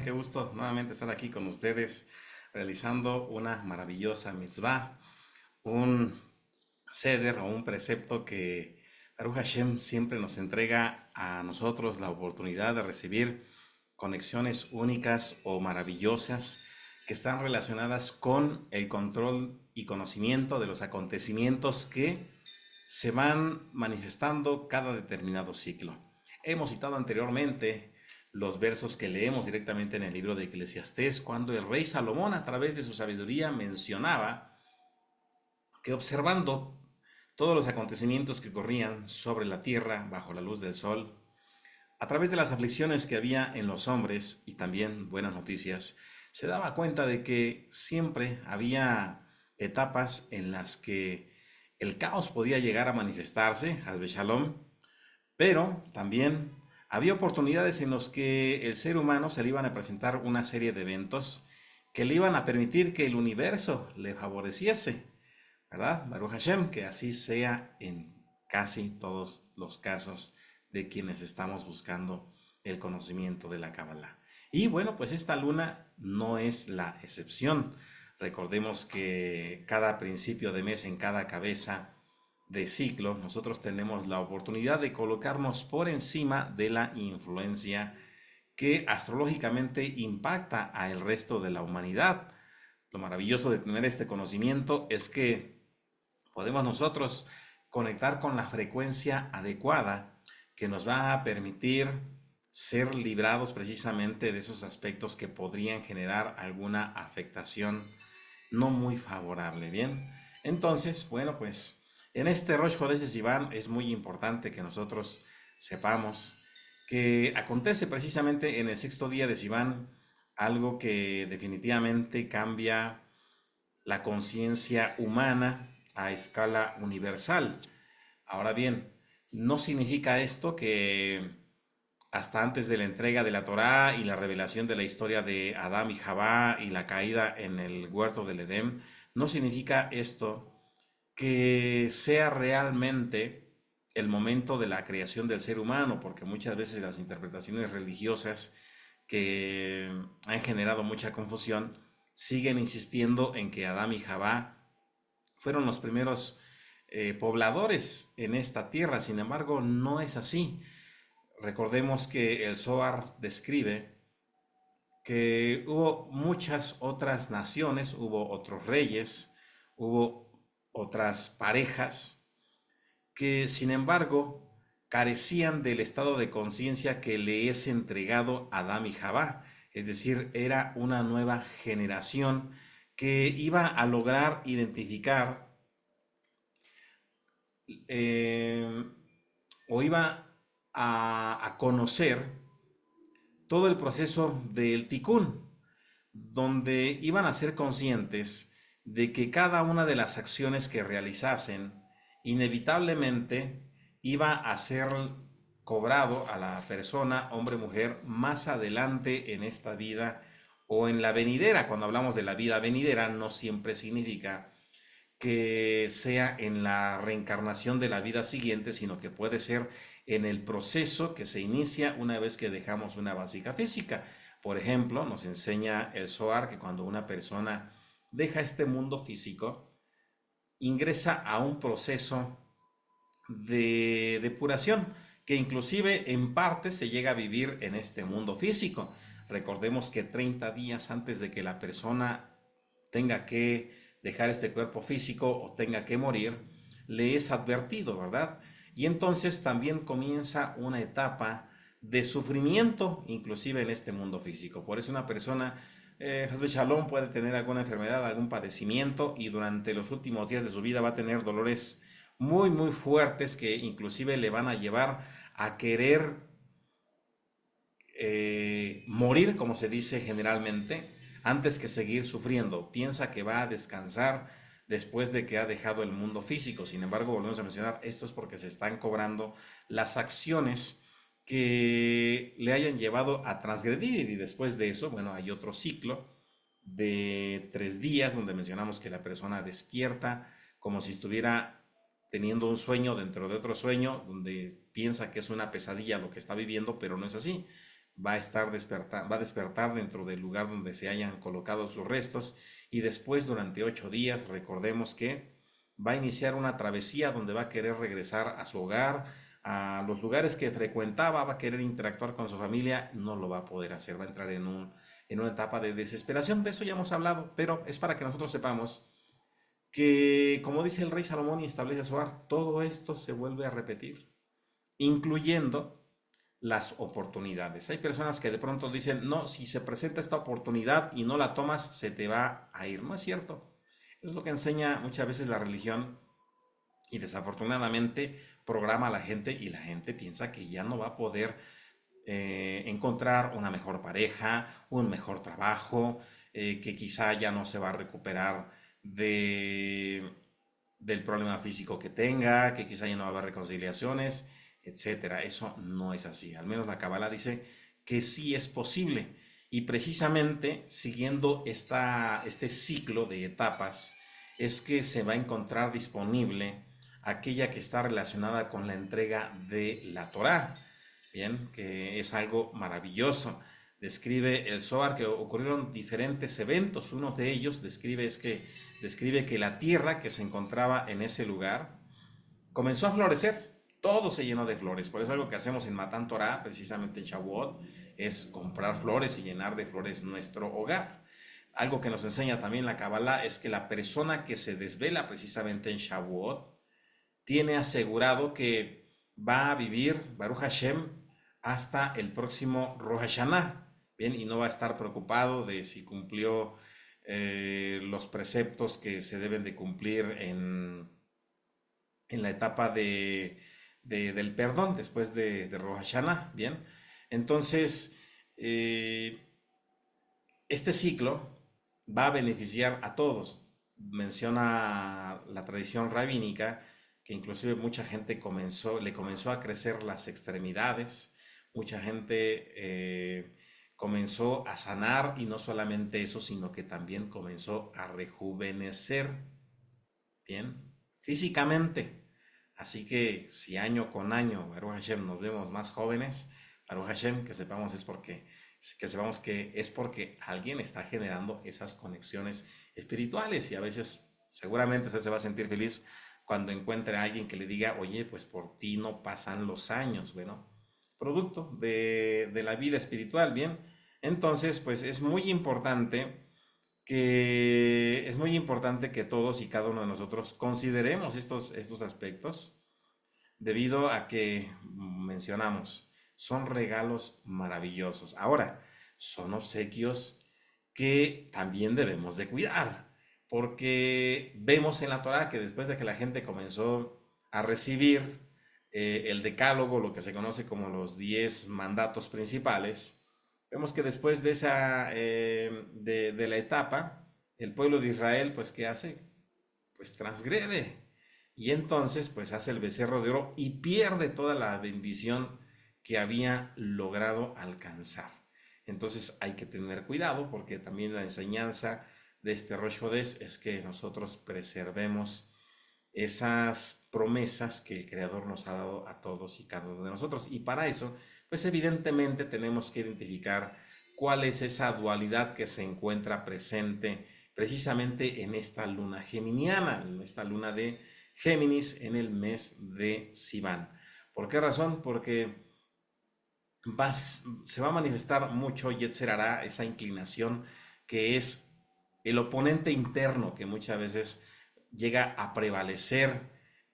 Qué gusto nuevamente estar aquí con ustedes realizando una maravillosa mitzvah, un ceder o un precepto que Baruch Hashem siempre nos entrega a nosotros la oportunidad de recibir conexiones únicas o maravillosas que están relacionadas con el control y conocimiento de los acontecimientos que se van manifestando cada determinado ciclo. Hemos citado anteriormente los versos que leemos directamente en el libro de Eclesiastés, cuando el rey Salomón, a través de su sabiduría, mencionaba que observando todos los acontecimientos que corrían sobre la tierra bajo la luz del sol, a través de las aflicciones que había en los hombres y también buenas noticias, se daba cuenta de que siempre había etapas en las que el caos podía llegar a manifestarse, Hazbe Shalom, pero también había oportunidades en las que el ser humano se le iban a presentar una serie de eventos que le iban a permitir que el universo le favoreciese, ¿verdad? Baruch Hashem, que así sea en casi todos los casos de quienes estamos buscando el conocimiento de la Kabbalah. Y bueno, pues esta luna no es la excepción. Recordemos que cada principio de mes en cada cabeza de ciclo, nosotros tenemos la oportunidad de colocarnos por encima de la influencia que astrológicamente impacta a el resto de la humanidad. Lo maravilloso de tener este conocimiento es que podemos nosotros conectar con la frecuencia adecuada que nos va a permitir ser librados precisamente de esos aspectos que podrían generar alguna afectación no muy favorable. Bien, entonces, bueno, pues en este Rosh Hodesh de Sivan es muy importante que nosotros sepamos que acontece precisamente en el sexto día de Sivan algo que definitivamente cambia la conciencia humana a escala universal. Ahora bien, no significa esto que hasta antes de la entrega de la Torá y la revelación de la historia de Adán y Jabá y la caída en el huerto del Edén, no significa esto que sea realmente el momento de la creación del ser humano, porque muchas veces las interpretaciones religiosas que han generado mucha confusión siguen insistiendo en que Adán y Jabá fueron los primeros pobladores en esta tierra. Sin embargo, no es así. Recordemos que el Zohar describe que hubo muchas otras naciones, hubo otros reyes, hubo otras parejas que sin embargo carecían del estado de conciencia que le es entregado a Adán y Jabá. Es decir, era una nueva generación que iba a lograr identificar eh, o iba a conocer todo el proceso del tikkun, donde iban a ser conscientes de que cada una de las acciones que realizasen inevitablemente iba a ser cobrado a la persona, hombre, mujer, más adelante en esta vida o en la venidera. Cuando hablamos de la vida venidera, no siempre significa que sea en la reencarnación de la vida siguiente, sino que puede ser en el proceso que se inicia una vez que dejamos una básica física. Por ejemplo, nos enseña el Zohar que cuando una persona deja este mundo físico, ingresa a un proceso de depuración que inclusive en parte se llega a vivir en este mundo físico. Recordemos que 30 días antes de que la persona tenga que dejar este cuerpo físico o tenga que morir, le es advertido, ¿verdad? Y entonces también comienza una etapa de sufrimiento, inclusive en este mundo físico. Por eso una persona, Hasbe Shalom, puede tener alguna enfermedad, algún padecimiento y durante los últimos días de su vida va a tener dolores muy, muy fuertes que inclusive le van a llevar a querer morir, como se dice generalmente, antes que seguir sufriendo. Piensa que va a descansar después de que ha dejado el mundo físico. Sin embargo, volvemos a mencionar, esto es porque se están cobrando las acciones que le hayan llevado a transgredir y después de eso, bueno, hay otro ciclo de 3 días donde mencionamos que la persona despierta como si estuviera teniendo un sueño dentro de otro sueño, donde piensa que es una pesadilla lo que está viviendo, pero no es así. va a despertar dentro del lugar donde se hayan colocado sus restos y después durante 8 días, recordemos que va a iniciar una travesía donde va a querer regresar a su hogar, a los lugares que frecuentaba, va a querer interactuar con su familia, no lo va a poder hacer, va a entrar en una etapa de desesperación, de eso ya hemos hablado, pero es para que nosotros sepamos que, como dice el rey Salomón y establece su hogar, todo esto se vuelve a repetir, incluyendo las oportunidades. Hay personas que de pronto dicen, no, si se presenta esta oportunidad y no la tomas, se te va a ir. No es cierto. Es lo que enseña muchas veces la religión y desafortunadamente programa a la gente y la gente piensa que ya no va a poder encontrar una mejor pareja, un mejor trabajo, que quizá ya no se va a recuperar de, del problema físico que tenga, que quizá ya no va a haber reconciliaciones, etcétera. Eso no es así. Al menos la Kabbalah dice que sí es posible. Y precisamente siguiendo este ciclo de etapas, es que se va a encontrar disponible aquella que está relacionada con la entrega de la Torá. Bien, que es algo maravilloso. Describe el Zohar que ocurrieron diferentes eventos. Uno de ellos describe que la tierra que se encontraba en ese lugar comenzó a florecer. Todo se llenó de flores. Por eso algo que hacemos en Matan Torah, precisamente en Shavuot, es comprar flores y llenar de flores nuestro hogar. Algo que nos enseña también la Kabbalah es que la persona que se desvela precisamente en Shavuot tiene asegurado que va a vivir Baruch Hashem hasta el próximo Rosh Hashanah, bien, y no va a estar preocupado de si cumplió los preceptos que se deben de cumplir en la etapa del perdón después de Rosh Hashanah, bien. Entonces, eh, este ciclo va a beneficiar a todos. Menciona la tradición rabínica que inclusive mucha gente le comenzó a crecer las extremidades, mucha gente comenzó a sanar y no solamente eso, sino que también comenzó a rejuvenecer, bien, físicamente. Así que si año con año, Baruch Hashem, nos vemos más jóvenes, Baruch Hashem, que sepamos que es porque alguien está generando esas conexiones espirituales y a veces seguramente usted se va a sentir feliz cuando encuentre a alguien que le diga, oye, pues por ti no pasan los años, bueno, producto de la vida espiritual, bien. Entonces, pues es muy importante que todos y cada uno de nosotros consideremos estos aspectos debido a que mencionamos, son regalos maravillosos. Ahora, son obsequios que también debemos de cuidar, porque vemos en la Torá que después de que la gente comenzó a recibir el decálogo, lo que se conoce como los 10 mandatos principales, vemos que después de de la etapa, el pueblo de Israel, pues, ¿qué hace? Pues transgrede. Y entonces, pues hace el becerro de oro y pierde toda la bendición que había logrado alcanzar. Entonces hay que tener cuidado porque también la enseñanza de este Rosh Hodesh es que nosotros preservemos esas promesas que el Creador nos ha dado a todos y cada uno de nosotros. Y para eso, pues evidentemente tenemos que identificar cuál es esa dualidad que se encuentra presente precisamente en esta luna geminiana, en esta luna de Géminis en el mes de Sivan. ¿Por qué razón? Porque se va a manifestar mucho Yetzer Hará, esa inclinación que es el oponente interno que muchas veces llega a prevalecer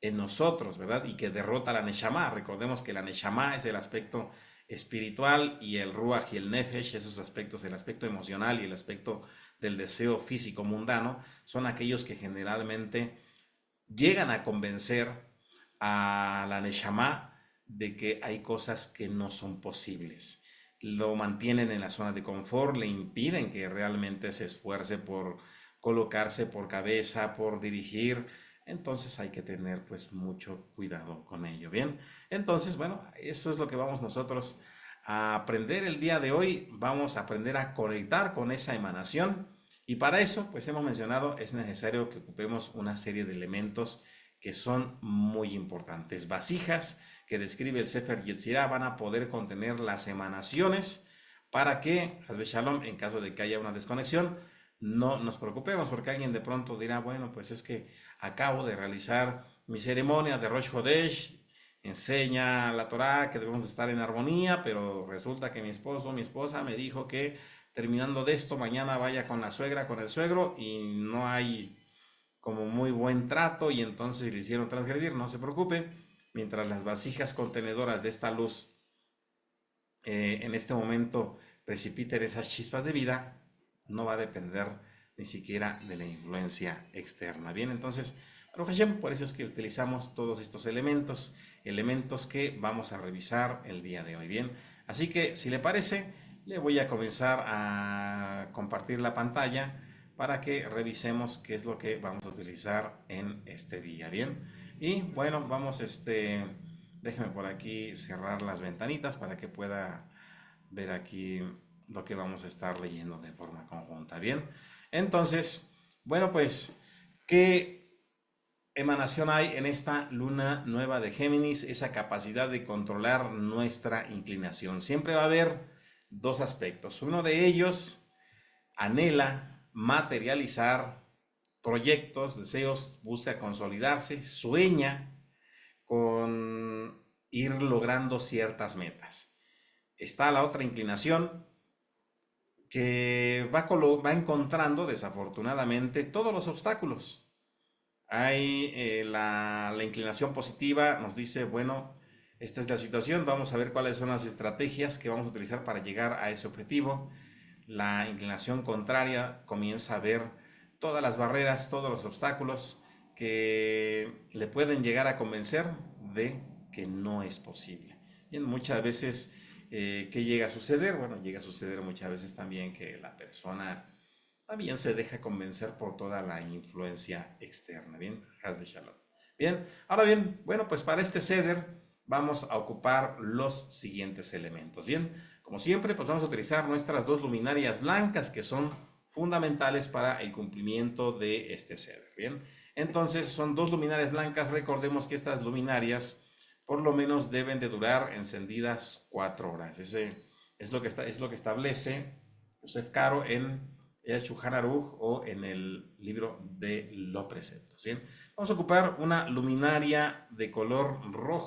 en nosotros, ¿verdad? Y que derrota a la Neshama. Recordemos que la Neshama es el aspecto espiritual y el Ruach y el Nefesh, esos aspectos, el aspecto emocional y el aspecto del deseo físico mundano, son aquellos que generalmente llegan a convencer a la Neshama de que hay cosas que no son posibles. Lo mantienen en la zona de confort, le impiden que realmente se esfuerce por colocarse por cabeza, por dirigir. Entonces hay que tener pues mucho cuidado con ello. Bien, entonces bueno, eso es lo que vamos nosotros a aprender el día de hoy. Vamos a aprender a conectar con esa emanación y para eso pues hemos mencionado es necesario que ocupemos una serie de elementos que son muy importantes. Vasijas que describe el Sefer Yetzirah van a poder contener las emanaciones para que, Hasbe Shalom, en caso de que haya una desconexión, no nos preocupemos, porque alguien de pronto dirá, bueno, pues es que acabo de realizar mi ceremonia de Rosh Hodesh, enseña la Torá que debemos estar en armonía, pero resulta que mi esposo, mi esposa me dijo que terminando de esto, mañana vaya con la suegra, con el suegro, y no hay como muy buen trato, y entonces le hicieron transgredir. No se preocupe, mientras las vasijas contenedoras de esta luz en este momento precipiten esas chispas de vida, no va a depender ni siquiera de la influencia externa. Bien, entonces, Baruch Hashem, por eso es que utilizamos todos estos elementos, elementos que vamos a revisar el día de hoy. Bien, así que si le parece, le voy a comenzar a compartir la pantalla para que revisemos qué es lo que vamos a utilizar en este día. Bien, y bueno, vamos, déjeme por aquí cerrar las ventanitas para que pueda ver aquí lo que vamos a estar leyendo de forma conjunta. Bien, entonces, bueno, pues, ¿qué emanación hay en esta luna nueva de Géminis? Esa capacidad de controlar nuestra inclinación. Siempre va a haber dos aspectos. Uno de ellos anhela materializar proyectos, deseos, busca consolidarse, sueña con ir logrando ciertas metas. Está la otra inclinación que va encontrando desafortunadamente todos los obstáculos. Hay la inclinación positiva, nos dice, bueno, esta es la situación, vamos a ver cuáles son las estrategias que vamos a utilizar para llegar a ese objetivo. La inclinación contraria comienza a ver todas las barreras, todos los obstáculos que le pueden llegar a convencer de que no es posible. Y muchas veces, ¿qué llega a suceder? Bueno, llega a suceder muchas veces también que la persona también se deja convencer por toda la influencia externa. Bien, Hasbe Shalom. Bien, ahora bien, bueno, pues para este ceder vamos a ocupar los siguientes elementos. Bien, como siempre, pues vamos a utilizar nuestras dos luminarias blancas que son fundamentales para el cumplimiento de este ceder. Bien, entonces son dos luminarias blancas. Recordemos que estas luminarias por lo menos deben de durar encendidas 4 horas. Ese es lo que establece Joseph Caro en el Shulchan Aruch o en el libro de los preceptos. Bien, vamos a ocupar una luminaria de color rojo.